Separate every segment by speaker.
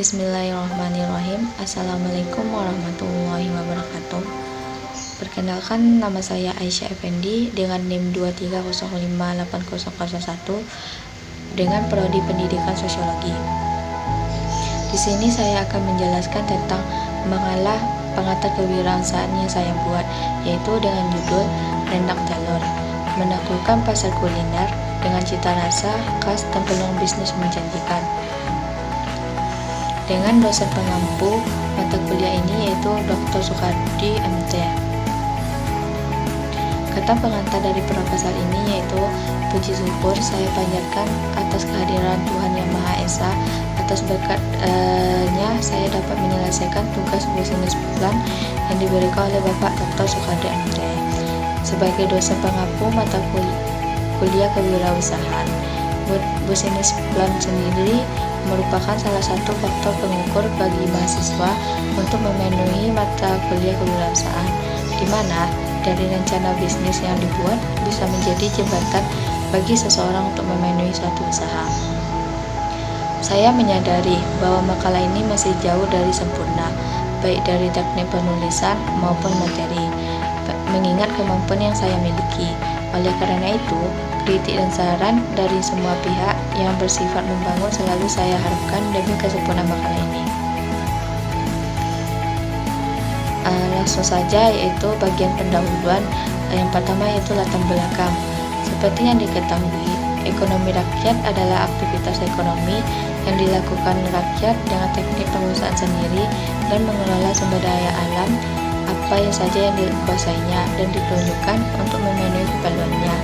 Speaker 1: Bismillahirrahmanirrahim. Assalamualaikum warahmatullahi wabarakatuh. Perkenalkan, nama saya Aisyah Effendi dengan NIM 23058001 dengan Prodi Pendidikan Sosiologi. Di sini saya akan menjelaskan tentang mengalah pengantar kewirausahaan yang saya buat, yaitu dengan judul Rendang Telur, menaklukkan pasar kuliner dengan cita rasa khas dan peluang bisnis menjanjikan. Dengan dosen pengampu mata kuliah ini yaitu Dr. Sukardi MT. Kata pengantar dari proposal ini yaitu, puji syukur saya panjatkan atas kehadiran Tuhan Yang Maha Esa. Atas berkatnya saya dapat menyelesaikan tugas bisnis plan yang diberikan oleh Bapak Dr. Sukardi MT sebagai dosen pengampu mata kuliah kewirausahaan. Bisnis plan sendiri merupakan salah satu faktor pengukur bagi mahasiswa untuk memenuhi mata kuliah kewirausahaan, di mana dari rencana bisnis yang dibuat bisa menjadi jembatan bagi seseorang untuk memenuhi suatu usaha. Saya menyadari bahwa makalah ini masih jauh dari sempurna, baik dari teknik penulisan maupun materi, mengingat kemampuan yang saya miliki. Oleh karena itu, kritik dan saran dari semua pihak yang bersifat membangun selalu saya harapkan demi kesempurnaan makalah ini. Langsung saja, yaitu bagian pendahuluan. Yang pertama yaitu latar belakang. Seperti yang diketahui, ekonomi rakyat adalah aktivitas ekonomi yang dilakukan rakyat dengan teknik pengusahaan sendiri dan mengelola sumber daya alam apa yang saja yang dikuasainya dan ditunjukkan untuk memenuhi keperluannya.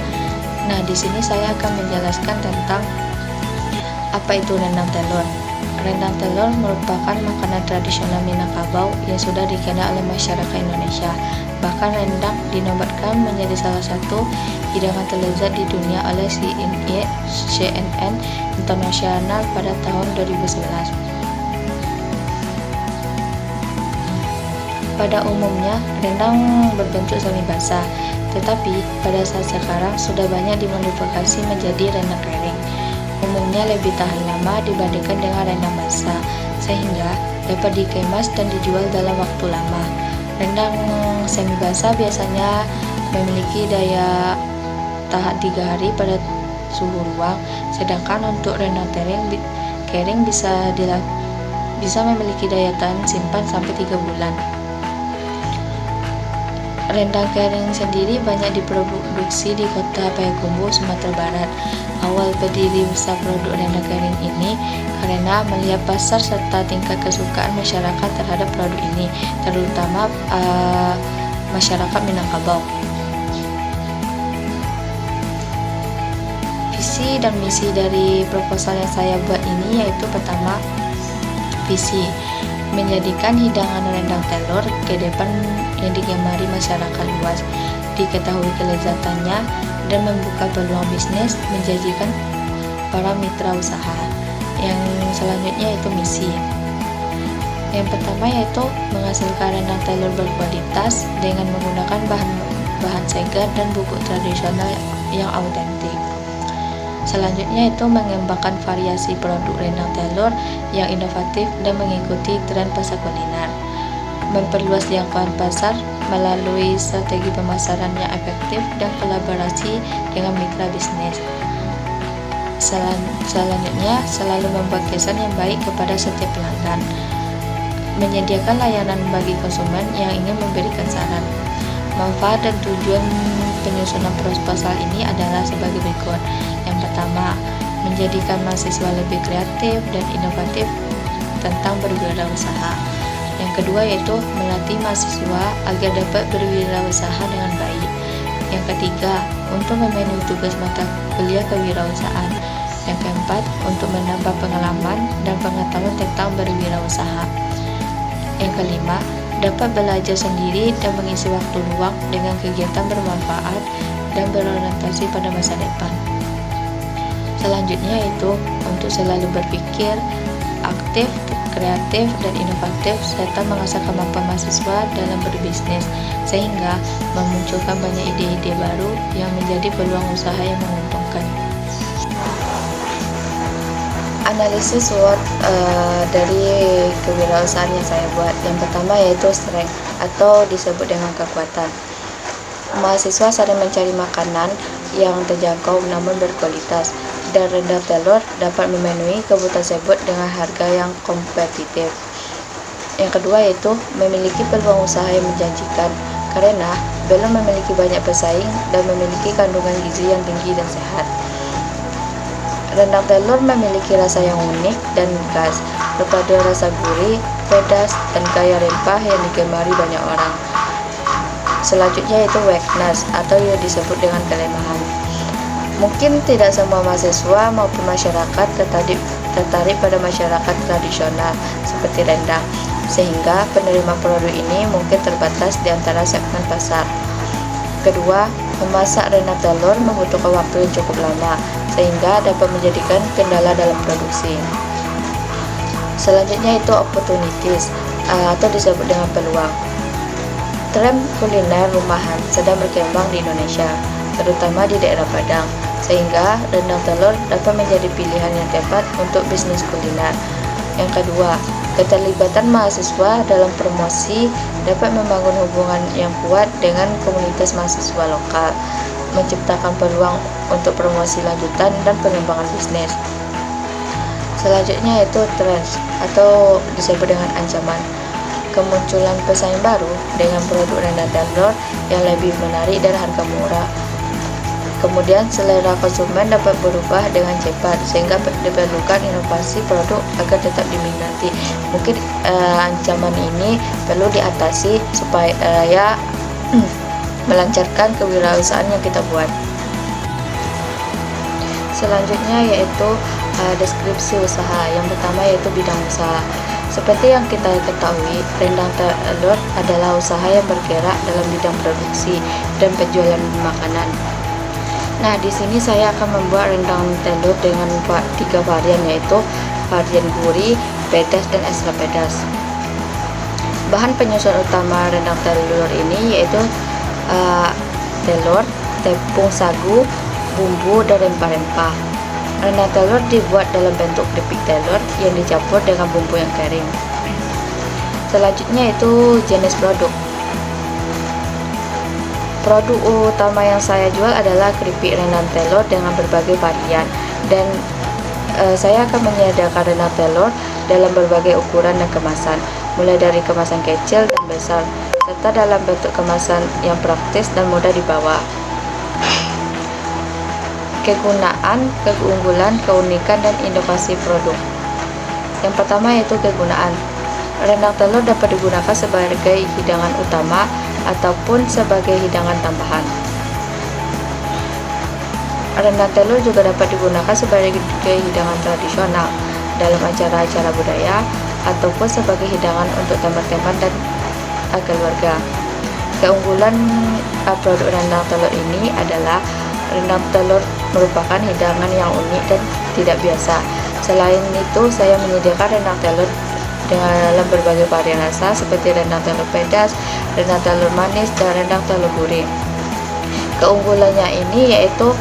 Speaker 1: Nah, di sini saya akan menjelaskan tentang apa itu rendang telur. Rendang telur merupakan makanan tradisional Minangkabau yang sudah dikenal oleh masyarakat Indonesia. Bahkan rendang dinobatkan menjadi salah satu hidangan terlezat di dunia oleh CNN Internasional pada tahun 2011. Pada umumnya, rendang berbentuk semi basah, tetapi pada saat sekarang sudah banyak dimodifikasi menjadi rendang kering. Umumnya lebih tahan lama dibandingkan dengan rendang basah, sehingga dapat dikemas dan dijual dalam waktu lama. Rendang semi basah biasanya memiliki daya tahan 3 hari pada suhu ruang, sedangkan untuk rendang kering bisa memiliki daya tahan simpan sampai 3 bulan. Rendang kering sendiri banyak diproduksi di kota Payakumbuh, Sumatera Barat. Awal berdiri usaha produk rendang kering ini karena melihat pasar serta tingkat kesukaan masyarakat terhadap produk ini, terutama masyarakat Minangkabau. Visi dan misi dari proposal yang saya buat ini yaitu, pertama, visi menjadikan hidangan rendang telur ke depan yang digemari masyarakat luas, diketahui kelezatannya dan membuka peluang bisnis menjanjikan para mitra usaha. Yang selanjutnya yaitu misi. Yang pertama yaitu menghasilkan rendang telur berkualitas dengan menggunakan bahan segar dan bubuk tradisional yang autentik. Selanjutnya itu mengembangkan variasi produk rendang telur yang inovatif dan mengikuti tren pasar kuliner. Memperluas jangkauan pasar melalui strategi pemasaran yang efektif dan kolaborasi dengan mitra bisnis. Selanjutnya, selalu membuat kesan yang baik kepada setiap pelanggan. Menyediakan layanan bagi konsumen yang ingin memberikan saran. Manfaat dan tujuan penyusunan proposal ini adalah sebagai berikut. Yang pertama, menjadikan mahasiswa lebih kreatif dan inovatif tentang berwirausaha. Yang kedua yaitu melatih mahasiswa agar dapat berwirausaha dengan baik. Yang ketiga, untuk memenuhi tugas mata kuliah kewirausahaan. Yang keempat, untuk menambah pengalaman dan pengetahuan tentang berwirausaha. Yang kelima, dapat belajar sendiri dan mengisi waktu luang dengan kegiatan bermanfaat dan berorientasi pada masa depan. Selanjutnya yaitu untuk selalu berpikir aktif, kreatif, dan inovatif serta mengasah kemampuan mahasiswa dalam berbisnis sehingga memunculkan banyak ide-ide baru yang menjadi peluang usaha yang menguntungkan. Analisis SWOT dari kewirausahaan yang saya buat. Yang pertama yaitu strength atau disebut dengan kekuatan. Mahasiswa sering mencari makanan yang terjangkau namun berkualitas, dan rendang telur dapat memenuhi kebutuhan tersebut dengan harga yang kompetitif. Yang kedua yaitu memiliki peluang usaha yang menjanjikan, karena belum memiliki banyak pesaing dan memiliki kandungan gizi yang tinggi dan sehat. Rendang telur memiliki rasa yang unik dan khas, berpaduan rasa gurih, pedas, dan kaya rempah yang digemari banyak orang. Selanjutnya yaitu uniqueness atau yang disebut dengan kelemahan. Mungkin tidak semua mahasiswa maupun masyarakat tertarik pada masyarakat tradisional seperti rendang, sehingga penerima produk ini mungkin terbatas di antara segmen pasar. Kedua, memasak rendang telur membutuhkan waktu yang cukup lama, sehingga dapat menjadikan kendala dalam produksi. Selanjutnya itu opportunities atau disebut dengan peluang. Tren kuliner rumahan sedang berkembang di Indonesia, terutama di daerah Padang, sehingga rendang telur dapat menjadi pilihan yang tepat untuk bisnis kuliner. Yang kedua, keterlibatan mahasiswa dalam promosi dapat membangun hubungan yang kuat dengan komunitas mahasiswa lokal, menciptakan peluang untuk promosi lanjutan dan pengembangan bisnis. Selanjutnya yaitu trends atau disebut dengan ancaman. Kemunculan pesaing baru dengan produk rendang telur yang lebih menarik dan harga murah. Kemudian selera konsumen dapat berubah dengan cepat, sehingga diperlukan inovasi produk agar tetap diminati. Mungkin ancaman ini perlu diatasi supaya melancarkan kewirausahaan yang kita buat. Selanjutnya yaitu deskripsi usaha. Yang pertama yaitu bidang usaha. Seperti yang kita ketahui, rendang telur adalah usaha yang bergerak dalam bidang produksi dan penjualan makanan. Nah, di sini saya akan membuat rendang telur dengan 3 varian, yaitu varian gurih, pedas, dan ekstra pedas. Bahan penyusun utama rendang telur ini yaitu telur, tepung sagu, bumbu, dan rempah-rempah. Rendang telur dibuat dalam bentuk keripik telur yang dicampur dengan bumbu yang kering. Selanjutnya itu jenis produk. Produk utama yang saya jual adalah keripik rendang telur dengan berbagai varian, dan saya akan menyediakan rendang telur dalam berbagai ukuran dan kemasan, mulai dari kemasan kecil dan besar, serta dalam bentuk kemasan yang praktis dan mudah dibawa. Kegunaan, keunggulan, keunikan, dan inovasi produk. Yang pertama yaitu kegunaan. Rendang telur dapat digunakan sebagai hidangan utama ataupun sebagai hidangan tambahan. Rendang telur juga dapat digunakan sebagai hidangan tradisional dalam acara-acara budaya ataupun sebagai hidangan untuk teman-teman dan keluarga. Keunggulan produk rendang telur ini adalah rendang telur merupakan hidangan yang unik dan tidak biasa. Selain itu, saya menyediakan rendang telur dalam berbagai varian rasa seperti rendang telur pedas, rendang telur manis, dan rendang telur gurih. Keunggulannya ini yaitu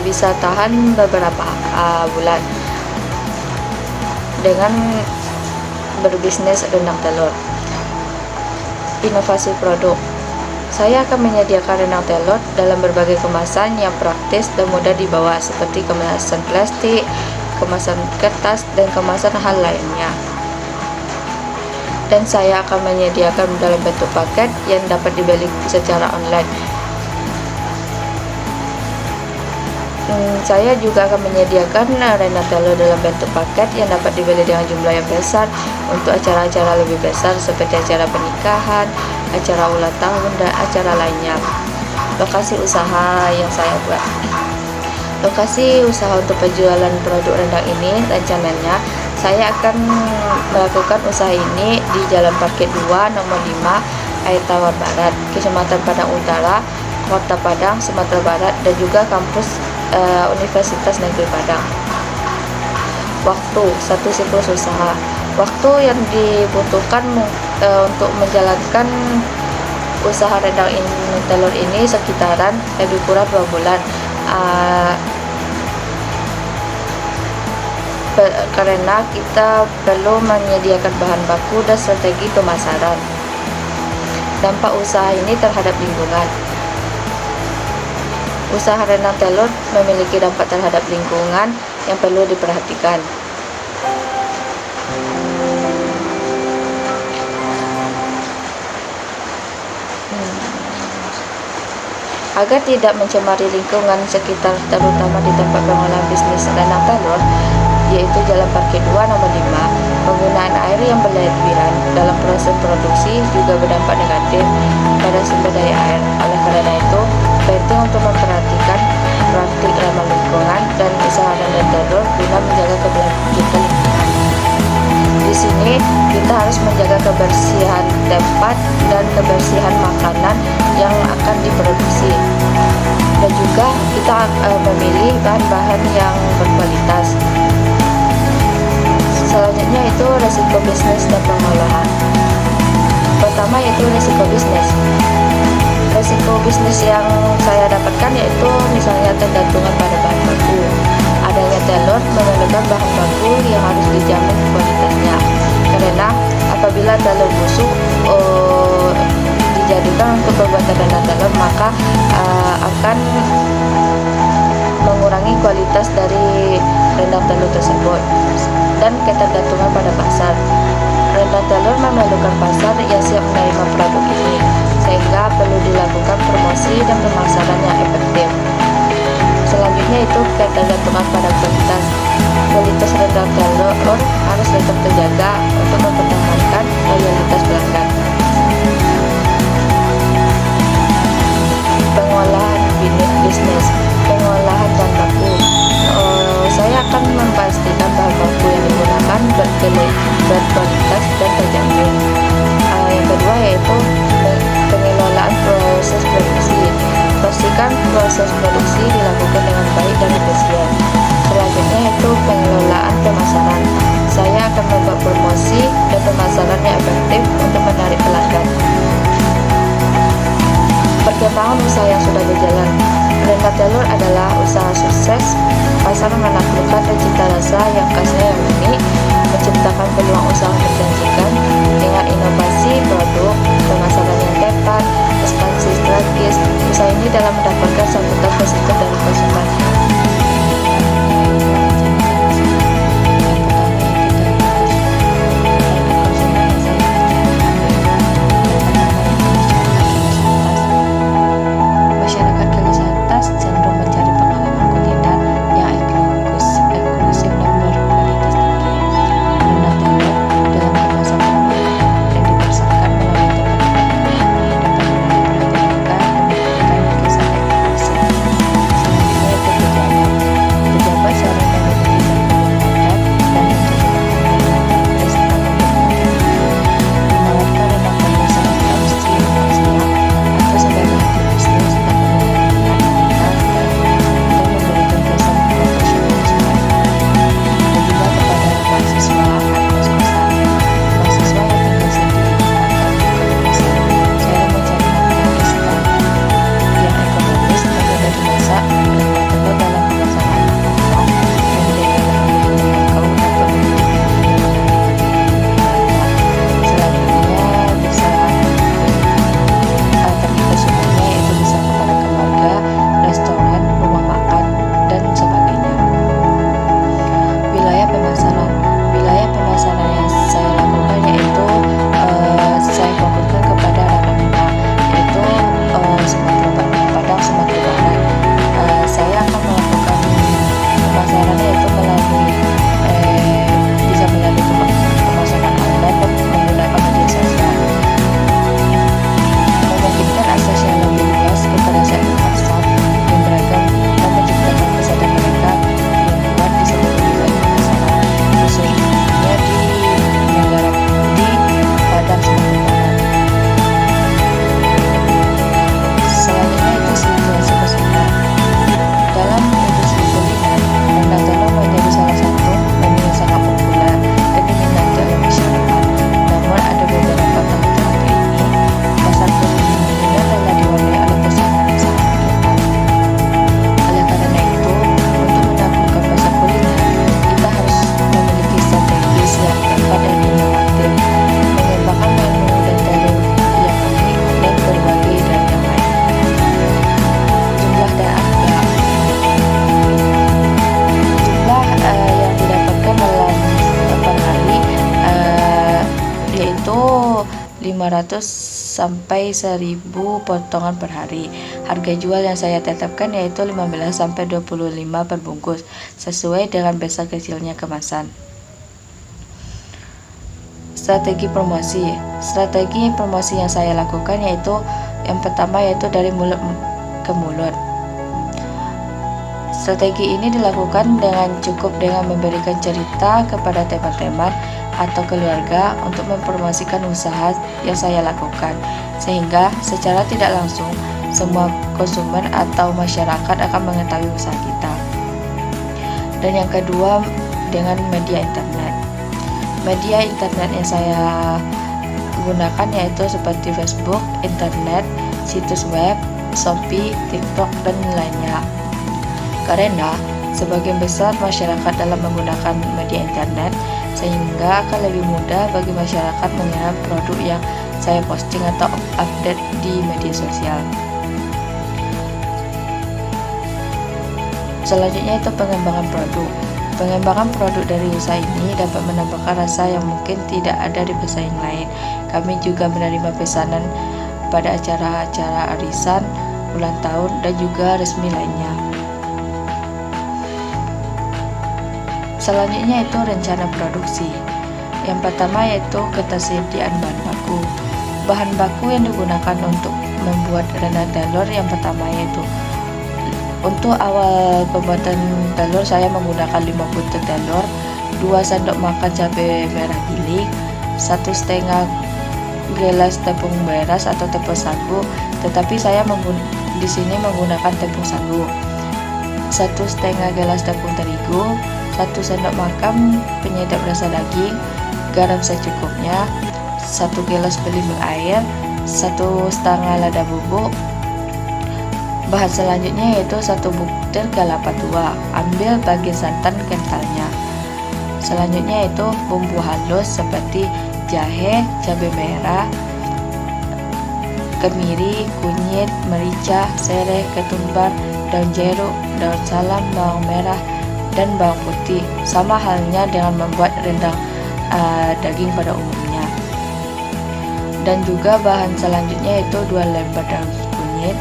Speaker 1: bisa tahan beberapa bulan dengan berbisnis rendang telur. Inovasi produk. Saya akan menyediakan rendang telur dalam berbagai kemasan yang praktis dan mudah dibawa seperti kemasan plastik, kemasan kertas, dan kemasan hal lainnya. Dan saya akan menyediakan dalam bentuk paket yang dapat dibeli secara online. Saya juga akan menyediakan rendang telur dalam bentuk paket yang dapat dibeli dengan jumlah yang besar untuk acara-acara lebih besar seperti acara pernikahan, acara ulang tahun, dan acara lainnya. Lokasi usaha yang saya buat. Lokasi usaha untuk penjualan produk rendang ini rencananya saya akan melakukan usaha ini di Jalan Parkit 2 nomor 5 Air Tawar Barat, Kecamatan Padang Utara, Kota Padang, Sumatera Barat, dan juga kampus Universitas Negeri Padang. Waktu, satu siklus usaha. Waktu yang dibutuhkan untuk menjalankan usaha rendang telur ini sekitaran lebih kurang 2 bulan. karena kita perlu menyediakan bahan baku dan strategi pemasaran. Dampak usaha ini terhadap lingkungan. Usaha rendang telur memiliki dampak terhadap lingkungan yang perlu diperhatikan. Agar tidak mencemari lingkungan sekitar, terutama di tempat pengolahan bisnis rendang telur, yaitu Jalan Parkir 2 nomor 5, penggunaan air yang berlebihan dalam proses produksi juga berdampak negatif pada sumber daya air. Oleh karena itu, penting untuk memperhatikan praktik ramah lingkungan dan usaha rendang telur guna menjaga keberlanjutan lingkungan. Di sini kita harus menjaga kebersihan tempat dan kebersihan makanan yang akan diproduksi, dan juga kita memilih bahan-bahan yang berkualitas. Selanjutnya itu risiko bisnis dan pengolahan. Pertama yaitu risiko bisnis. Risiko bisnis yang saya dapatkan yaitu misalnya tergantungan pada bahan baku. Adanya telur memerlukan bahan baku yang harus dijamin kualitasnya, karena apabila telur busuk dijadikan untuk pembuatan rendang telur, maka akan mengurangi kualitas dari rendang telur tersebut. Dan ketergantungan pada pasar. Rendang telur memerlukan pasar yang siap menerima produk ini, sehingga perlu dilakukan promosi dan pemasaran yang efektif. Selanjutnya itu ketergantungan pada kualitas. Kualitas rendang telur harus tetap terjaga untuk mempertahankan loyalitas pelanggan. Pengolahan bisnis, pengolahan bahan baku. Saya akan memastikan bahan baku yang digunakan berkualitas dan terjamin. Yang kedua yaitu pengelolaan proses produksi. Pastikan proses produksi dilakukan dengan baik dan efisien. Selanjutnya yaitu pengelolaan pemasaran. Saya akan membuat promosi dan pemasaran yang efektif untuk menarik pelanggan. Perkembangan usaha yang sudah berjalan. Rendang telur adalah usaha sukses. Pasar menaklukkan dan cita rasa yang khasnya yang unik, menciptakan peluang usaha menjanjikan dengan inovasi produk, pemasaran yang tepat, ekspansi strategis. Usaha ini dalam mendapatkan sambutan positif dari konsumen. yaitu 500 sampai 1000 potongan per hari. Harga jual yang saya tetapkan yaitu 15 sampai 25 per bungkus sesuai dengan besar kecilnya kemasan. Strategi promosi. Strategi promosi yang saya lakukan yaitu yang pertama yaitu dari mulut ke mulut. Strategi ini dilakukan dengan cukup dengan memberikan cerita kepada teman-teman atau keluarga untuk mempromosikan usaha yang saya lakukan, sehingga secara tidak langsung semua konsumen atau masyarakat akan mengetahui usaha kita. Dan yang kedua dengan media internet. Media internet yang saya gunakan yaitu seperti Facebook, internet, situs web, Shopee, TikTok, dan lainnya. Karena sebagian besar masyarakat dalam menggunakan media internet, sehingga akan lebih mudah bagi masyarakat mengenal produk yang saya posting atau update di media sosial. Selanjutnya itu pengembangan produk. Pengembangan produk dari usaha ini dapat menambahkan rasa yang mungkin tidak ada di pesaing lain. Kami juga menerima pesanan pada acara-acara arisan, ulang tahun, dan juga resmi lainnya. Selanjutnya itu rencana produksi. Yang pertama yaitu ketersediaan bahan baku. Bahan baku yang digunakan untuk membuat rendang telur yang pertama yaitu untuk awal pembuatan telur saya menggunakan 5 butir telur, 2 sendok makan cabai merah giling, 1,5 gelas tepung beras atau tepung sagu, tetapi saya di sini menggunakan tepung sagu. 1,5 gelas tepung terigu, 1 sendok makan penyedap rasa daging, garam secukupnya, 1 gelas belimbing air, 1,5 lada bubuk. Bahan selanjutnya yaitu 1 butir kelapa tua, ambil bagian santan kentalnya. Selanjutnya yaitu bumbu halus seperti jahe, cabai merah, kemiri, kunyit, merica, serai, ketumbar, daun jeruk, daun salam, bawang merah, dan bawang putih, sama halnya dengan membuat rendang daging pada umumnya. Dan juga bahan selanjutnya yaitu 2 lembar daun kunyit,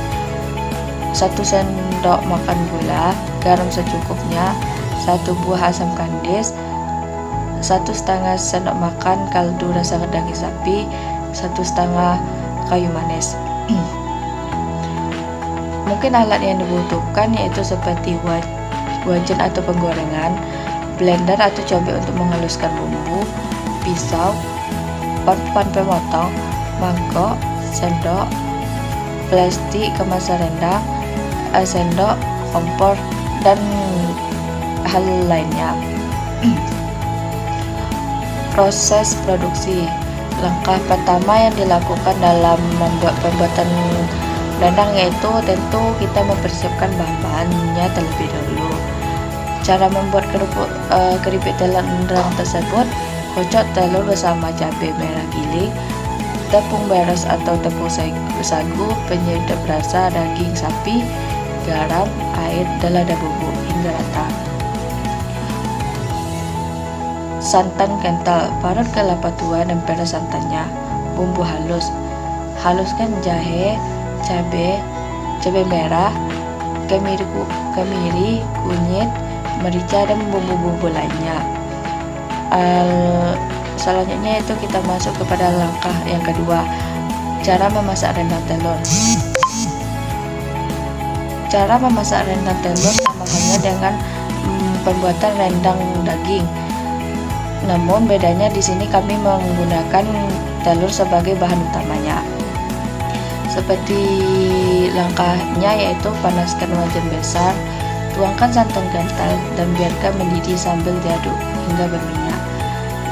Speaker 1: 1 sendok makan gula, garam secukupnya, 1 buah asam kandis, 1,5 sendok makan kaldu rasa daging sapi, 1,5 kayu manis. Mungkin alat yang dibutuhkan yaitu seperti wajan atau penggorengan, blender atau cobek untuk menghaluskan bumbu, pisau, papan pemotong, mangkok, sendok, plastik kemasan rendang, sendok, kompor, dan hal lainnya. Proses produksi. Langkah pertama yang dilakukan dalam membuat pembuatan rendang yaitu tentu kita mempersiapkan bahan-bahannya terlebih dahulu. Cara membuat keripik telur rendang tersebut: kocok telur bersama cabai merah giling, tepung beras atau tepung sagu, penyedap rasa daging sapi, garam, air, dan lada bubuk hingga rata. Santan kental, parut kelapa tua dan peras santannya. Bumbu halus, haluskan jahe, cabai merah, kemiri, kunyit, merica, dan bumbu-bumbu lainnya. Selanjutnya itu kita masuk kepada langkah yang kedua, cara memasak rendang telur. Cara memasak rendang telur sama halnya dengan pembuatan rendang daging. Namun bedanya di sini kami menggunakan telur sebagai bahan utamanya. Seperti langkahnya yaitu panaskan wajan besar, tuangkan santan kental dan biarkan mendidih sambil diaduk hingga berminyak.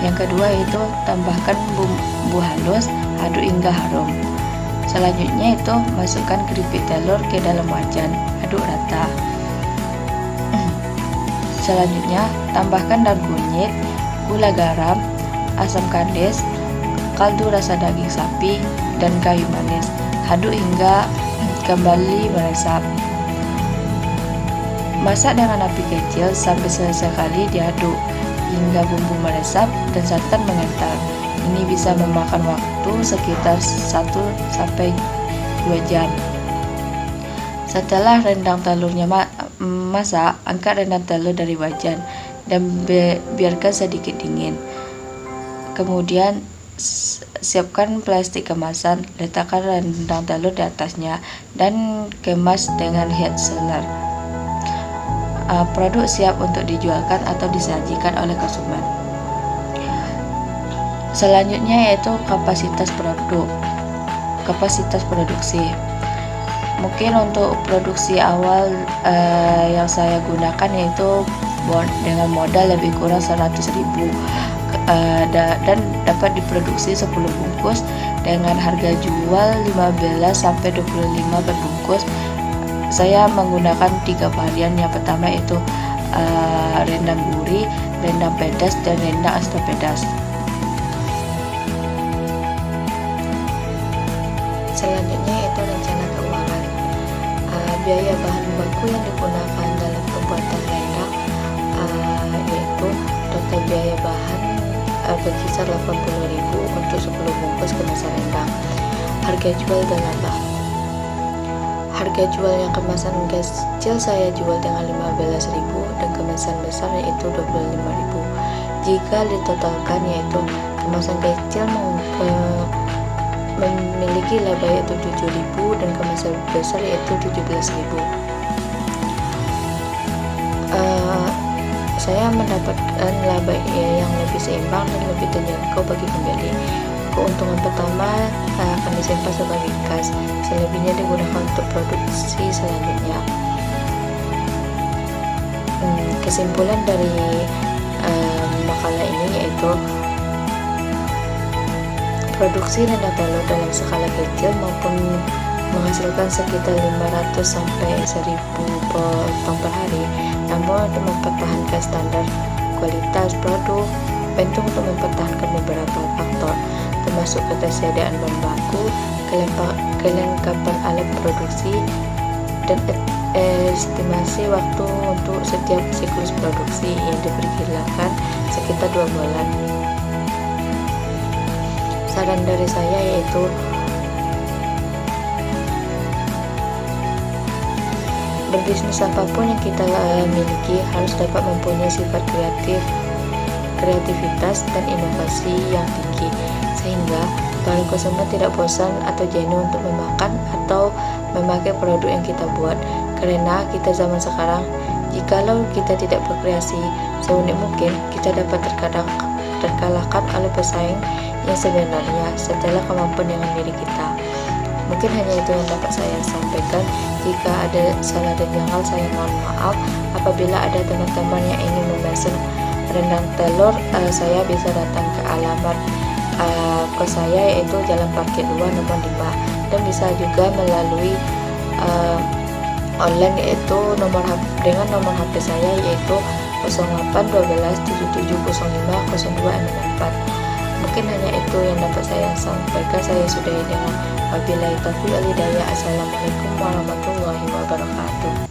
Speaker 1: Yang kedua yaitu tambahkan bumbu halus, aduk hingga harum. Selanjutnya itu masukkan keripik telur ke dalam wajan, aduk rata. Selanjutnya tambahkan daun kunyit, gula garam, asam kandis, kaldu rasa daging sapi, dan kayu manis. Aduk hingga kembali meresap. Masak dengan api kecil sampai sesekali diaduk hingga bumbu meresap dan santan mengental. Ini bisa memakan waktu sekitar 1-2 jam. Setelah rendang telurnya masak, angkat rendang telur dari wajan dan biarkan sedikit dingin. Kemudian siapkan plastik kemasan, letakkan rendang telur di atasnya dan kemas dengan head sealer. Produk siap untuk dijualkan atau disajikan oleh konsumen. Selanjutnya yaitu kapasitas produksi. Mungkin untuk produksi awal yang saya gunakan yaitu dengan modal lebih kurang 100.000 dan dapat diproduksi 10 bungkus dengan harga jual 15-25 per bungkus. Saya menggunakan 3 varian. Yang pertama itu rendang gurih, rendang pedas, dan rendang asam pedas. Selanjutnya itu rencana keuangan. Biaya bahan baku yang digunakan dalam pembuatan rendang yaitu total biaya bahan berkisar 80.000 untuk 10 bungkus kemasan rendang. Harga jual dan laba. Harga jual yang kemasan kecil saya jual dengan 15.000 dan kemasan besar yaitu 25.000. Jika ditotalkan yaitu kemasan kecil memiliki laba yaitu 7.000 dan kemasan besar yaitu 17.000. Saya mendapatkan laba yang lebih seimbang dan lebih terjangkau bagi pembeli. Keuntungan pertama akan disimpan sebagai kas, selebihnya digunakan untuk produksi selanjutnya. Kesimpulan dari makalah ini yaitu produksi rendang telur dalam skala kecil maupun menghasilkan sekitar 500 sampai 1.000 potong per hari, namun untuk mempertahankan standar kualitas produk penting untuk mempertahankan beberapa faktor, termasuk ketersediaan bahan baku, kelengkapan alat produksi, dan estimasi waktu untuk setiap siklus produksi yang diperkirakan sekitar 2 bulan. Saran dari saya yaitu berbisnis apapun yang kita miliki harus dapat mempunyai sifat kreativitas dan inovasi yang tinggi, sehingga para konsumen tidak bosan atau jenuh untuk memakan atau memakai produk yang kita buat. Karena kita zaman sekarang, jikalau kita tidak berkreasi seunik mungkin, kita dapat terkalahkan oleh pesaing yang sebenarnya setelah kemampuan yang diri kita. Mungkin hanya itu yang dapat saya sampaikan. Jika ada salah dan janggal, saya mohon maaf. Apabila ada teman-teman yang ingin memesan rendang telur, saya bisa datang ke alamat kos saya yaitu Jalan Parkir 2 nomor 5, dan bisa juga melalui online yaitu dengan nomor HP saya yaitu 081277050264. Mungkin hanya itu yang dapat saya sampaikan. Saya sudahi dengan wabillahi taufiq wal hidayah. Assalamualaikum warahmatullahi wabarakatuh.